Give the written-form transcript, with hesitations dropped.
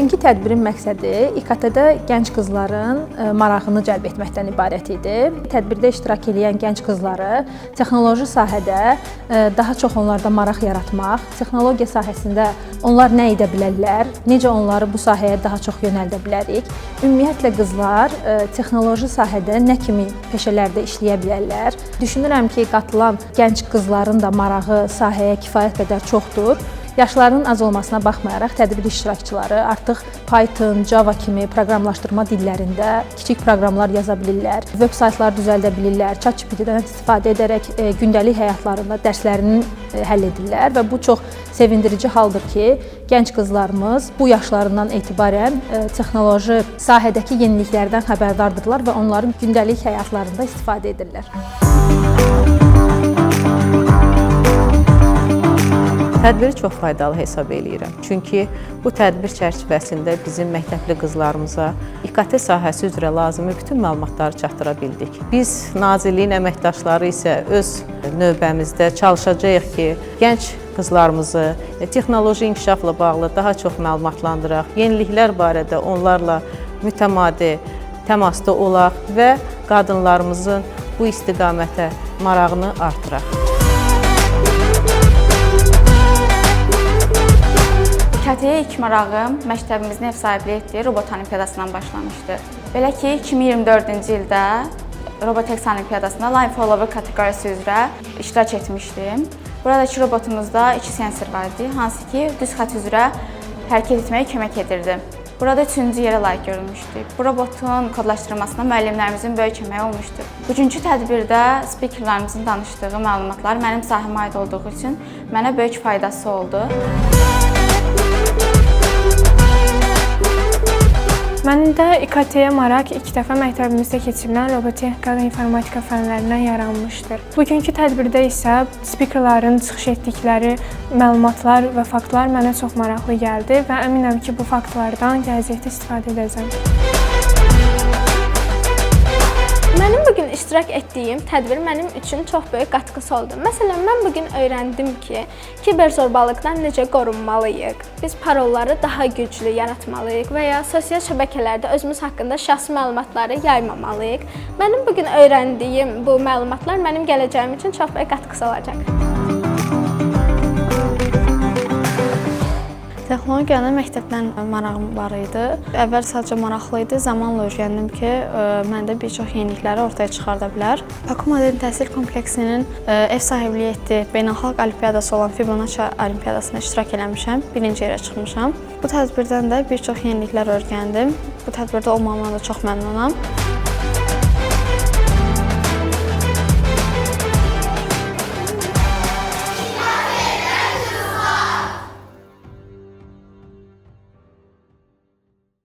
Bugünkü tədbirin məqsədi İKT-də gənc qızların marağını cəlb etməkdən ibarət idi. Tədbirdə iştirak edən gənc qızları texnoloji sahədə daha çox onlarda maraq yaratmaq, texnologiya sahəsində onlar nə edə bilərlər, necə onları bu sahəyə daha çox yönəldə bilərik. Ümumiyyətlə qızlar texnoloji sahədə nə kimi peşələrdə işləyə bilərlər. Düşünürəm ki, qatılan gənc qızların da marağı sahəyə kifayət qədər çoxdur. Yaşlarının az olmasına baxmayaraq tədbir iştirakçıları artıq Python, Java kimi proqramlaşdırma dillərində kiçik proqramlar yaza bilirlər, veb saytlar düzəldə bilirlər, ChatGPT-dən istifadə edərək gündəlik həyatlarında dərslərini həll edirlər və bu çox sevindirici haldır ki, gənc qızlarımız bu yaşlarından etibarən texnoloji sahədəki yeniliklərdən xəbərdardırlar və onların gündəlik həyatlarında istifadə edirlər. Tədbiri çox faydalı hesab eləyirəm. Çünki bu tədbir çərçivəsində bizim məktəbli qızlarımıza İKT sahəsi üzrə lazımi bütün məlumatları çatdıra bildik. Biz Nazirliyin əməkdaşları isə öz növbəmizdə çalışacağıq ki, gənc qızlarımızı texnoloji inkişafla bağlı daha çox məlumatlandıraq, yeniliklər barədə onlarla mütəmadi təmasda olaq və qadınlarımızın bu istiqamətə marağını artıraq. İKT-yə ilk marağım məktəbimizin ev sahibliyi etdiyi robot olimpiyadasından başlamışdır. Belə ki, 2024-cü ildə Robotex olimpiyadasında Line Follower kateqoriyası üzrə iştirak etmişdim. Buradakı robotumuzda 2 sensor var idi, hansı ki, düz xətt üzrə hərəkət etməyə kömək edirdi. Burada 3-cü yerə layiq görülmüşdük. Bu robotun kodlaşdırılmasına müəllimlərimizin böyük köməyi olmuşdur. Bugünkü tədbirdə spikerlərimizin danışdığı məlumatlar mənim sahəmə aid olduğu üçün mənə böyük faydası oldu. Mənim də İKT-yə maraq ilk dəfə məktəbimizdə keçirilən robotexnika və informatika fənlərindən yaranmışdır. Bugünkü tədbirdə isə spikerlərin çıxış etdikləri məlumatlar və faktlar mənə çox maraqlı gəldi və əminəm ki, bu faktlardan gələcəkdə istifadə edəcəm. Mənim bugün iştirak etdiyim tədbir mənim üçün çox böyük qatqısı oldu. Məsələn, mən bugün öyrəndim ki, kiberzorbalıqdan necə qorunmalıyıq, biz parolları daha güclü yaratmalıyıq və ya sosial şəbəkələrdə özümüz haqqında şəxsi məlumatları yaymamalıyıq. Mənim bugün öyrəndiyim bu məlumatlar mənim gələcəyim üçün çox böyük qatqısı olacaq. Texnologiyana məktəbdən marağım var idi. Əvvəl sadəcə maraqlı idi, zamanla öyrəndim ki, məndə bir çox yenilikləri ortaya çıxarda bilər. Baku Modern Təhsil Kompleksinin ev sahibliyi etdiyi beynəlxalq olimpiyadası olan Fibonacci olimpiyadasına iştirak eləmişəm, birinci yerə çıxmışam. Bu tədbirdən də bir çox yeniliklər öyrəndim. Bu tədbirdə olmağıma da çox məmnunam.